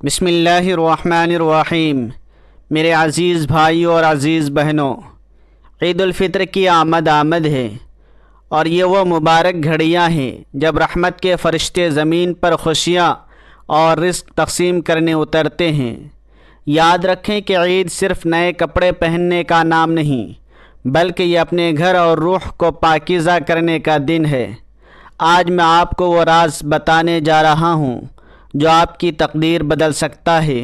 بسم اللہ الرحمن الرحیم۔ میرے عزیز بھائیوں اور عزیز بہنوں، عید الفطر کی آمد ہے، اور یہ وہ مبارک گھڑیاں ہیں جب رحمت کے فرشتے زمین پر خوشیاں اور رزق تقسیم کرنے اترتے ہیں۔ یاد رکھیں کہ عید صرف نئے کپڑے پہننے کا نام نہیں، بلکہ یہ اپنے گھر اور روح کو پاکیزہ کرنے کا دن ہے۔ آج میں آپ کو وہ راز بتانے جا رہا ہوں جو آپ کی تقدیر بدل سکتا ہے۔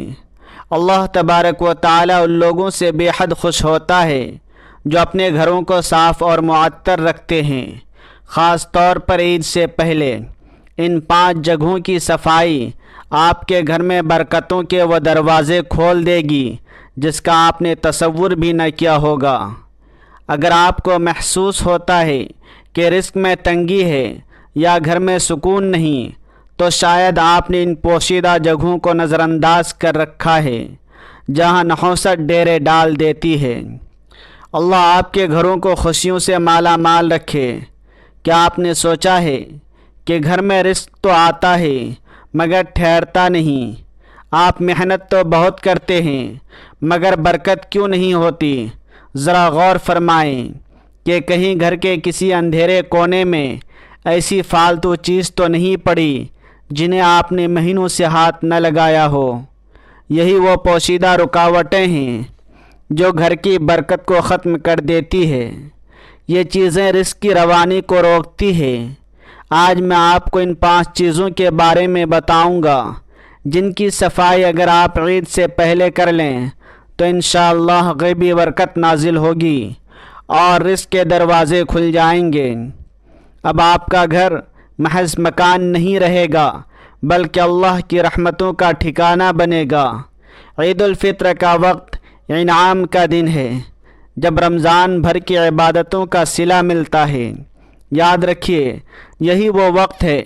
اللہ تبارک و تعالی ان لوگوں سے بے حد خوش ہوتا ہے جو اپنے گھروں کو صاف اور معطر رکھتے ہیں۔ خاص طور پر عید سے پہلے ان 5 جگہوں کی صفائی آپ کے گھر میں برکتوں کے وہ دروازے کھول دے گی جس کا آپ نے تصور بھی نہ کیا ہوگا۔ اگر آپ کو محسوس ہوتا ہے کہ رزق میں تنگی ہے یا گھر میں سکون نہیں، تو شاید آپ نے ان پوشیدہ جگہوں کو نظر انداز کر رکھا ہے جہاں نحوست ڈیرے ڈال دیتی ہے۔ اللہ آپ کے گھروں کو خوشیوں سے مالا مال رکھے۔ کیا آپ نے سوچا ہے کہ گھر میں رزق تو آتا ہے مگر ٹھہرتا نہیں؟ آپ محنت تو بہت کرتے ہیں مگر برکت کیوں نہیں ہوتی؟ ذرا غور فرمائیں کہ کہیں گھر کے کسی اندھیرے کونے میں ایسی فالتو چیز تو نہیں پڑی جنہیں آپ نے مہینوں سے ہاتھ نہ لگایا ہو۔ یہی وہ پوشیدہ رکاوٹیں ہیں جو گھر کی برکت کو ختم کر دیتی ہے۔ یہ چیزیں رزق کی روانی کو روکتی ہے۔ آج میں آپ کو ان 5 چیزوں کے بارے میں بتاؤں گا جن کی صفائی اگر آپ عید سے پہلے کر لیں تو انشاءاللہ غیبی برکت نازل ہوگی اور رزق کے دروازے کھل جائیں گے۔ اب آپ کا گھر محض مکان نہیں رہے گا بلکہ اللہ کی رحمتوں کا ٹھکانہ بنے گا۔ عید الفطر کا وقت انعام کا دن ہے جب رمضان بھر کی عبادتوں کا صلہ ملتا ہے۔ یاد رکھیے، یہی وہ وقت ہے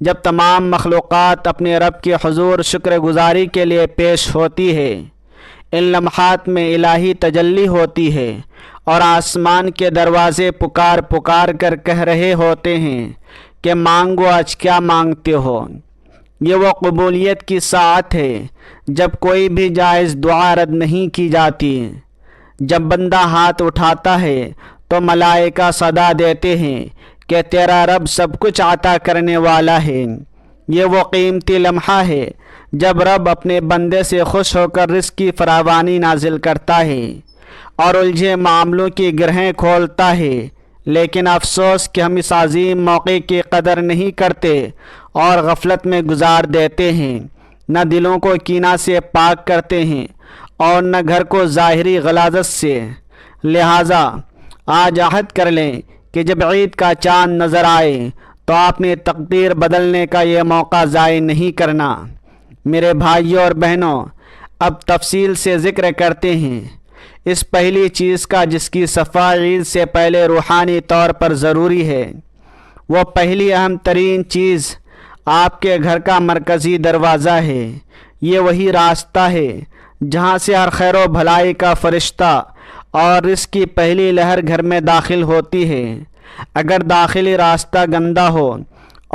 جب تمام مخلوقات اپنے رب کے حضور شکر گزاری کے لیے پیش ہوتی ہے۔ ان لمحات میں الہی تجلی ہوتی ہے اور آسمان کے دروازے پکار پکار کر کہہ رہے ہوتے ہیں کہ مانگو، آج کیا مانگتے ہو۔ یہ وہ قبولیت کی ساعت ہے جب کوئی بھی جائز دعا رد نہیں کی جاتی۔ جب بندہ ہاتھ اٹھاتا ہے تو ملائکہ صدا دیتے ہیں کہ تیرا رب سب کچھ عطا کرنے والا ہے۔ یہ وہ قیمتی لمحہ ہے جب رب اپنے بندے سے خوش ہو کر رزق کی فراوانی نازل کرتا ہے اور الجھے معاملوں کی گرہیں کھولتا ہے۔ لیکن افسوس کہ ہم اس عظیم موقع کی قدر نہیں کرتے اور غفلت میں گزار دیتے ہیں۔ نہ دلوں کو کینہ سے پاک کرتے ہیں اور نہ گھر کو ظاہری غلاظت سے۔ لہٰذا آج عہد کر لیں کہ جب عید کا چاند نظر آئے تو آپ نے تقدیر بدلنے کا یہ موقع ضائع نہیں کرنا۔ میرے بھائیوں اور بہنوں، اب تفصیل سے ذکر کرتے ہیں اس پہلی چیز کا جس کی صفائی عید سے پہلے روحانی طور پر ضروری ہے۔ وہ پہلی اہم ترین چیز آپ کے گھر کا مرکزی دروازہ ہے۔ یہ وہی راستہ ہے جہاں سے ہر خیر و بھلائی کا فرشتہ اور رزق کی پہلی لہر گھر میں داخل ہوتی ہے۔ اگر داخلی راستہ گندا ہو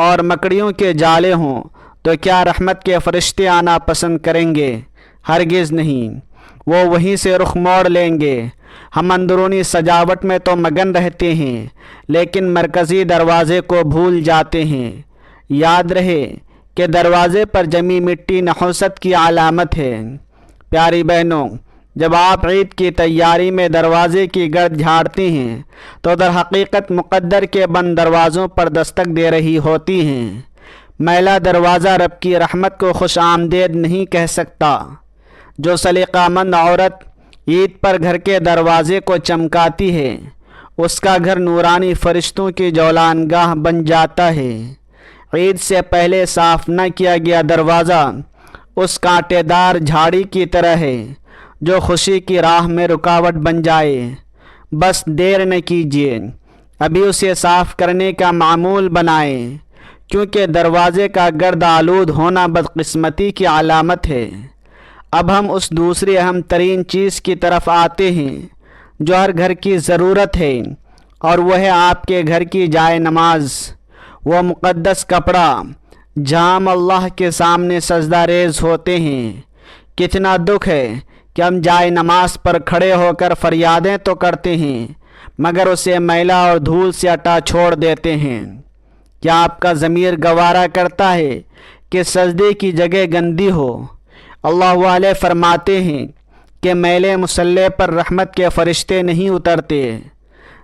اور مکڑیوں کے جالے ہوں تو کیا رحمت کے فرشتے آنا پسند کریں گے؟ ہرگز نہیں، وہ وہیں سے رخ موڑ لیں گے۔ ہم اندرونی سجاوٹ میں تو مگن رہتے ہیں لیکن مرکزی دروازے کو بھول جاتے ہیں۔ یاد رہے کہ دروازے پر جمی مٹی نحوست کی علامت ہے۔ پیاری بہنوں، جب آپ عید کی تیاری میں دروازے کی گرد جھاڑتی ہیں تو در حقیقت مقدر کے بند دروازوں پر دستک دے رہی ہوتی ہیں۔ میلا دروازہ رب کی رحمت کو خوش آمدید نہیں کہہ سکتا۔ جو سلیقہ مند عورت عید پر گھر کے دروازے کو چمکاتی ہے اس کا گھر نورانی فرشتوں کی جولان گاہ بن جاتا ہے۔ عید سے پہلے صاف نہ کیا گیا دروازہ اس کانٹے دار جھاڑی کی طرح ہے جو خوشی کی راہ میں رکاوٹ بن جائے۔ بس دیر نہ کیجیے، ابھی اسے صاف کرنے کا معمول بنائیں، کیونکہ دروازے کا گرد آلود ہونا بدقسمتی کی علامت ہے۔ اب ہم اس دوسری اہم ترین چیز کی طرف آتے ہیں جو ہر گھر کی ضرورت ہے، اور وہ ہے آپ کے گھر کی جائے نماز، وہ مقدس کپڑا جہاں ہم اللہ کے سامنے سجدہ ریز ہوتے ہیں۔ کتنا دکھ ہے کہ ہم جائے نماز پر کھڑے ہو کر فریادیں تو کرتے ہیں مگر اسے میلا اور دھول سے اٹا چھوڑ دیتے ہیں۔ کیا آپ کا ضمیر گوارا کرتا ہے کہ سجدے کی جگہ گندی ہو؟ اللہ والے فرماتے ہیں کہ میلے مصلی پر رحمت کے فرشتے نہیں اترتے۔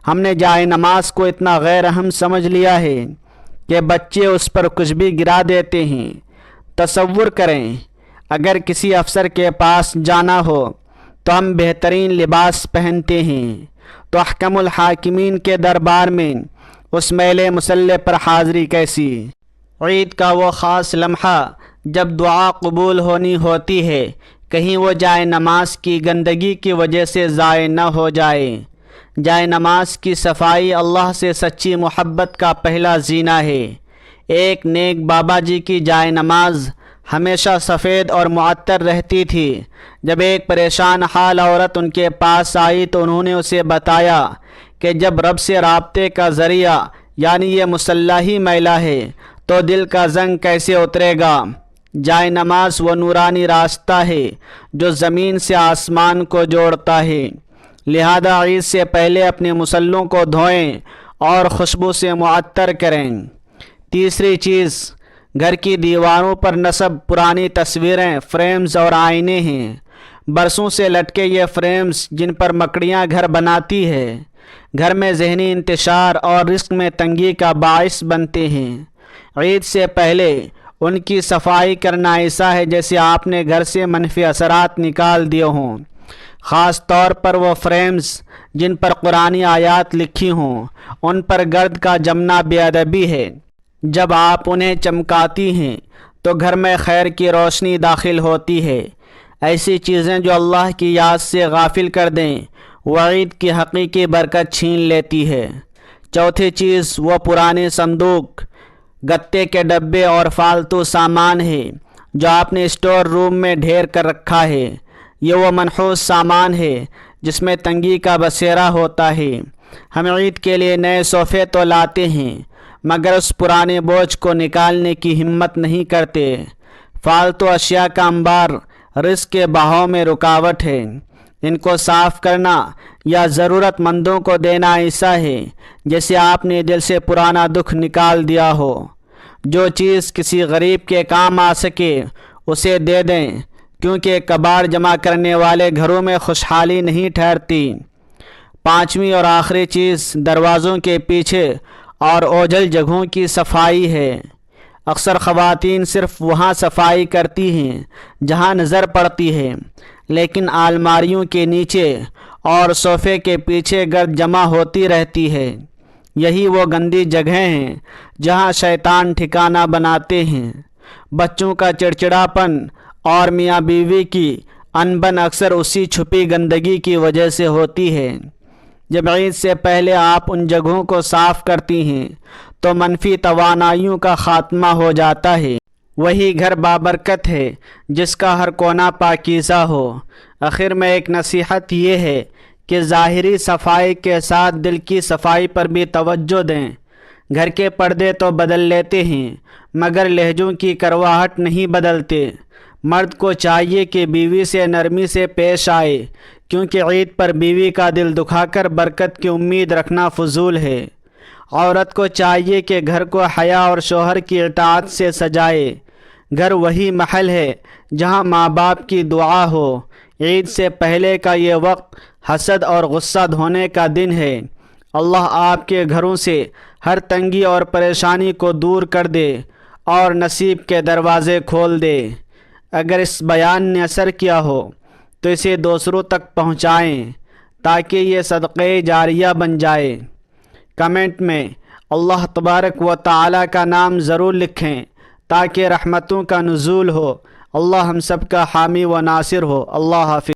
ہم نے جائے نماز کو اتنا غیر اہم سمجھ لیا ہے کہ بچے اس پر کچھ بھی گرا دیتے ہیں۔ تصور کریں اگر کسی افسر کے پاس جانا ہو تو ہم بہترین لباس پہنتے ہیں، تو احکم الحاکمین کے دربار میں اس میلے مصلی پر حاضری کیسی؟ عید کا وہ خاص لمحہ جب دعا قبول ہونی ہوتی ہے، کہیں وہ جائے نماز کی گندگی کی وجہ سے ضائع نہ ہو جائے۔ جائے نماز کی صفائی اللہ سے سچی محبت کا پہلا زینہ ہے۔ ایک نیک بابا جی کی جائے نماز ہمیشہ سفید اور معطر رہتی تھی۔ جب ایک پریشان حال عورت ان کے پاس آئی تو انہوں نے اسے بتایا کہ جب رب سے رابطے کا ذریعہ یعنی یہ مصلی ہی میلا ہے تو دل کا زنگ کیسے اترے گا؟ جائے نماز وہ نورانی راستہ ہے جو زمین سے آسمان کو جوڑتا ہے، لہذا عید سے پہلے اپنے مصلوں کو دھوئیں اور خوشبو سے معطر کریں۔ تیسری چیز، گھر کی دیواروں پر نصب پرانی تصویریں، فریمز اور آئینے ہیں۔ برسوں سے لٹکے یہ فریمز جن پر مکڑیاں گھر بناتی ہے، گھر میں ذہنی انتشار اور رزق میں تنگی کا باعث بنتے ہیں۔ عید سے پہلے ان کی صفائی کرنا ایسا ہے جیسے آپ نے گھر سے منفی اثرات نکال دیے ہوں۔ خاص طور پر وہ فریمز جن پر قرآنی آیات لکھی ہوں، ان پر گرد کا جمنا بے ادبی ہے۔ جب آپ انہیں چمکاتی ہیں تو گھر میں خیر کی روشنی داخل ہوتی ہے۔ ایسی چیزیں جو اللہ کی یاد سے غافل کر دیں وہ عید کی حقیقی برکت چھین لیتی ہے۔ چوتھی چیز، وہ پرانے صندوق، گتے کے ڈبے اور فالتو سامان ہے جو آپ نے اسٹور روم میں ڈھیر کر رکھا ہے۔ یہ وہ منحوس سامان ہے جس میں تنگی کا بسیرا ہوتا ہے۔ ہم عید کے لیے نئے صوفے تو لاتے ہیں مگر اس پرانے بوجھ کو نکالنے کی ہمت نہیں کرتے۔ فالتو اشیاء کا انبار رزق کے بہاؤ میں رکاوٹ ہے۔ ان کو صاف کرنا یا ضرورت مندوں کو دینا ایسا ہے جیسے آپ نے دل سے پرانا دکھ نکال دیا ہو۔ جو چیز کسی غریب کے کام آ سکے اسے دے دیں، کیونکہ کباڑ جمع کرنے والے گھروں میں خوشحالی نہیں ٹھہرتی۔ پانچویں اور آخری چیز، دروازوں کے پیچھے اور اوجھل جگہوں کی صفائی ہے۔ اکثر خواتین صرف وہاں صفائی کرتی ہیں جہاں نظر پڑتی ہے، لیکن الماریوں کے نیچے اور صوفے کے پیچھے گرد جمع ہوتی رہتی ہے۔ یہی وہ گندی جگہیں ہیں جہاں شیطان ٹھکانہ بناتے ہیں۔ بچوں کا چڑچڑاپن اور میاں بیوی کی انبن اکثر اسی چھپی گندگی کی وجہ سے ہوتی ہے۔ جب عید سے پہلے آپ ان جگہوں کو صاف کرتی ہیں تو منفی توانائیوں کا خاتمہ ہو جاتا ہے۔ وہی گھر بابرکت ہے جس کا ہر کونا پاکیزہ ہو۔ آخر میں ایک نصیحت یہ ہے کہ ظاہری صفائی کے ساتھ دل کی صفائی پر بھی توجہ دیں۔ گھر کے پردے تو بدل لیتے ہیں مگر لہجوں کی کرواہٹ نہیں بدلتے۔ مرد کو چاہیے کہ بیوی سے نرمی سے پیش آئے، کیونکہ عید پر بیوی کا دل دکھا کر برکت کی امید رکھنا فضول ہے۔ عورت کو چاہیے کہ گھر کو حیا اور شوہر کی اطاعت سے سجائے۔ گھر وہی محل ہے جہاں ماں باپ کی دعا ہو۔ عید سے پہلے کا یہ وقت حسد اور غصہ دھونے کا دن ہے۔ اللہ آپ کے گھروں سے ہر تنگی اور پریشانی کو دور کر دے اور نصیب کے دروازے کھول دے۔ اگر اس بیان نے اثر کیا ہو تو اسے دوسروں تک پہنچائیں تاکہ یہ صدقے جاریہ بن جائے۔ کمنٹ میں اللہ تبارک و تعالی کا نام ضرور لکھیں تاکہ رحمتوں کا نزول ہو۔ اللہ ہم سب کا حامی و ناصر ہو۔ اللہ حافظ۔